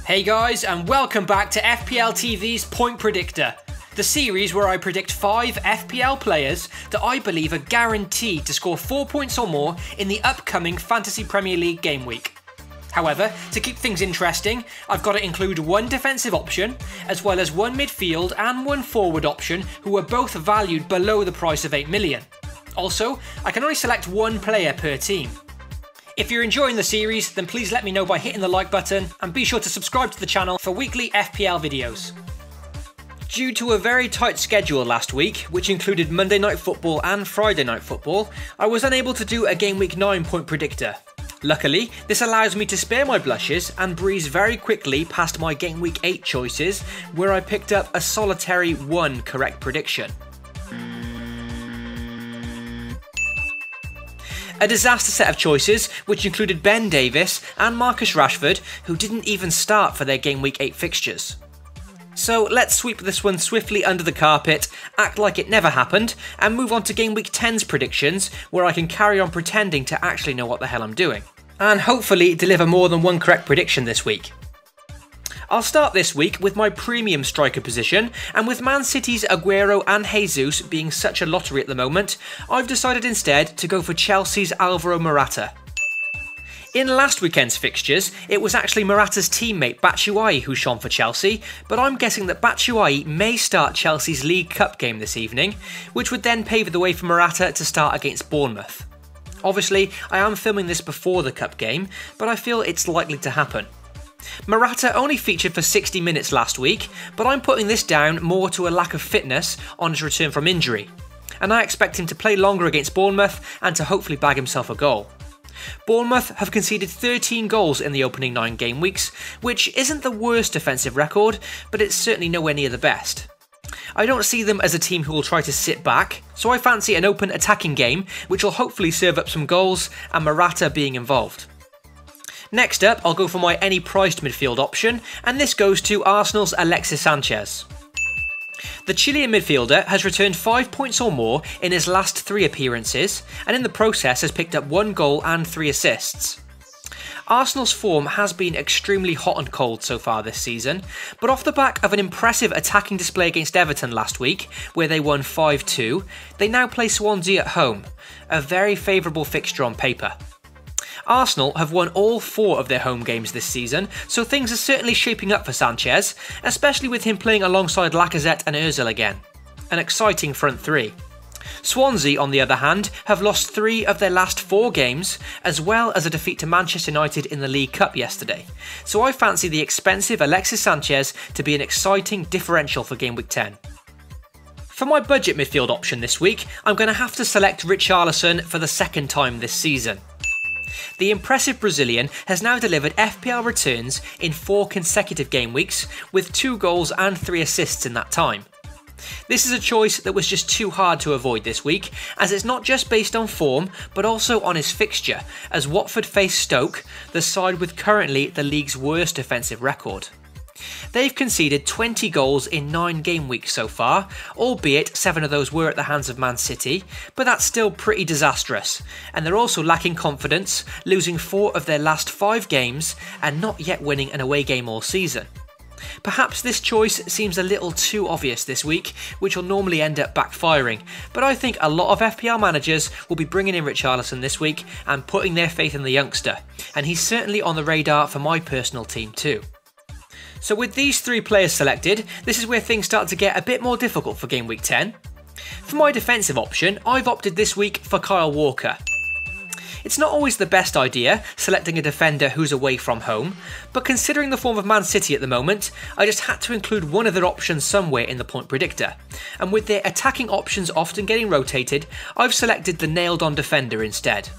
Hey guys, and welcome back to FPL TV's Point Predictor, the series where I predict 5 FPL players that I believe are guaranteed to score 4 points or more in the upcoming Fantasy Premier League game week. However, to keep things interesting, I've got to include one defensive option, as well as one midfield and one forward option who are both valued below the price of 8 million. Also, I can only select one player per team. If you're enjoying the series, then please let me know by hitting the like button, and be sure to subscribe to the channel for weekly FPL videos. Due to a very tight schedule last week, which included Monday Night Football and Friday Night Football, I was unable to do a Game Week 9 Point Predictor. Luckily, this allows me to spare my blushes and breeze very quickly past my Game Week 8 choices, where I picked up a solitary 1 correct prediction. A disaster set of choices, which included Ben Davies and Marcus Rashford, who didn't even start for their Game Week 8 fixtures. So let's sweep this one swiftly under the carpet, act like it never happened, and move on to Game Week 10's predictions, where I can carry on pretending to actually know what the hell I'm doing. And hopefully deliver more than one correct prediction this week. I'll start this week with my premium striker position, and with Man City's Aguero and Jesus being such a lottery at the moment, I've decided instead to go for Chelsea's Alvaro Morata. In last weekend's fixtures, it was actually Morata's teammate Batshuayi who shone for Chelsea, but I'm guessing that Batshuayi may start Chelsea's League Cup game this evening, which would then pave the way for Morata to start against Bournemouth. Obviously, I am filming this before the Cup game, but I feel it's likely to happen. Morata only featured for 60 minutes last week, but I'm putting this down more to a lack of fitness on his return from injury, and I expect him to play longer against Bournemouth and to hopefully bag himself a goal. Bournemouth have conceded 13 goals in the opening 9 game weeks, which isn't the worst defensive record, but it's certainly nowhere near the best. I don't see them as a team who will try to sit back, so I fancy an open attacking game, which will hopefully serve up some goals and Morata being involved. Next up, I'll go for my any priced midfield option, and this goes to Arsenal's Alexis Sanchez. The Chilean midfielder has returned 5 points or more in his last 3 appearances, and in the process has picked up 1 goal and 3 assists. Arsenal's form has been extremely hot and cold so far this season, but off the back of an impressive attacking display against Everton last week, where they won 5-2, they now play Swansea at home, a very favourable fixture on paper. Arsenal have won all 4 of their home games this season, so things are certainly shaping up for Sanchez, especially with him playing alongside Lacazette and Ozil again. An exciting front 3. Swansea, on the other hand, have lost 3 of their last 4 games, as well as a defeat to Manchester United in the League Cup yesterday, so I fancy the expensive Alexis Sanchez to be an exciting differential for Game Week 10. For my budget midfield option this week, I'm going to have to select Richarlison for the 2nd time this season. The impressive Brazilian has now delivered FPL returns in 4 consecutive game weeks, with 2 goals and 3 assists in that time. This is a choice that was just too hard to avoid this week, as it's not just based on form, but also on his fixture, as Watford face Stoke, the side with currently the league's worst defensive record. They've conceded 20 goals in 9 game weeks so far, albeit 7 of those were at the hands of Man City, but that's still pretty disastrous, and they're also lacking confidence, losing 4 of their last 5 games and not yet winning an away game all season. Perhaps this choice seems a little too obvious this week, which will normally end up backfiring, but I think a lot of FPL managers will be bringing in Richarlison this week and putting their faith in the youngster, and he's certainly on the radar for my personal team too. So with these 3 players selected, this is where things start to get a bit more difficult for Game Week 10. For my defensive option, I've opted this week for Kyle Walker. It's not always the best idea, selecting a defender who's away from home, but considering the form of Man City at the moment, I just had to include one of their options somewhere in the point predictor, and with their attacking options often getting rotated, I've selected the nailed-on defender instead.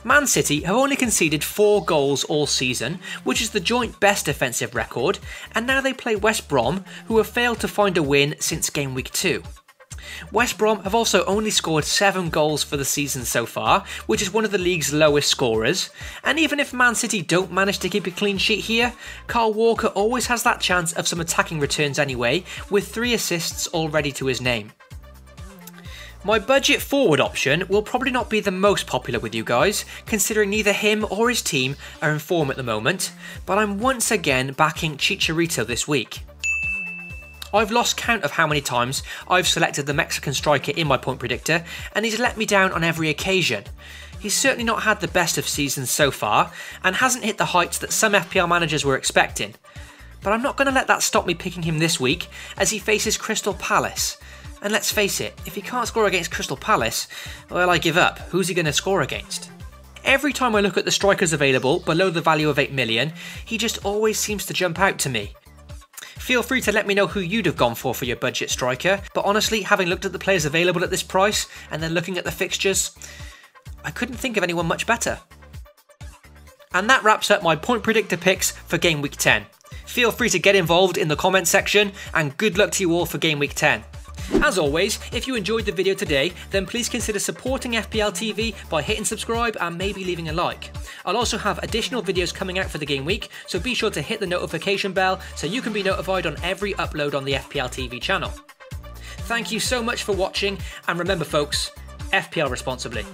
Man City have only conceded 4 goals all season, which is the joint best defensive record, and now they play West Brom, who have failed to find a win since Game Week 2. West Brom have also only scored 7 goals for the season so far, which is one of the league's lowest scorers, and even if Man City don't manage to keep a clean sheet here, Kyle Walker always has that chance of some attacking returns anyway, with 3 assists already to his name. My budget forward option will probably not be the most popular with you guys, considering neither him or his team are in form at the moment, but I'm once again backing Chicharito this week. I've lost count of how many times I've selected the Mexican striker in my point predictor, and he's let me down on every occasion. He's certainly not had the best of seasons so far, and hasn't hit the heights that some FPL managers were expecting. But I'm not going to let that stop me picking him this week, as he faces Crystal Palace. And let's face it, if he can't score against Crystal Palace, well, I give up. Who's he going to score against? Every time I look at the strikers available below the value of 8 million, he just always seems to jump out to me. Feel free to let me know who you'd have gone for your budget striker, but honestly, having looked at the players available at this price, and then looking at the fixtures, I couldn't think of anyone much better. And that wraps up my point predictor picks for Game Week 10. Feel free to get involved in the comment section, and good luck to you all for Game Week 10. As always, if you enjoyed the video today, then please consider supporting FPL TV by hitting subscribe and maybe leaving a like. I'll also have additional videos coming out for the game week, so be sure to hit the notification bell so you can be notified on every upload on the FPL TV channel. Thank you so much for watching, and remember folks, FPL responsibly.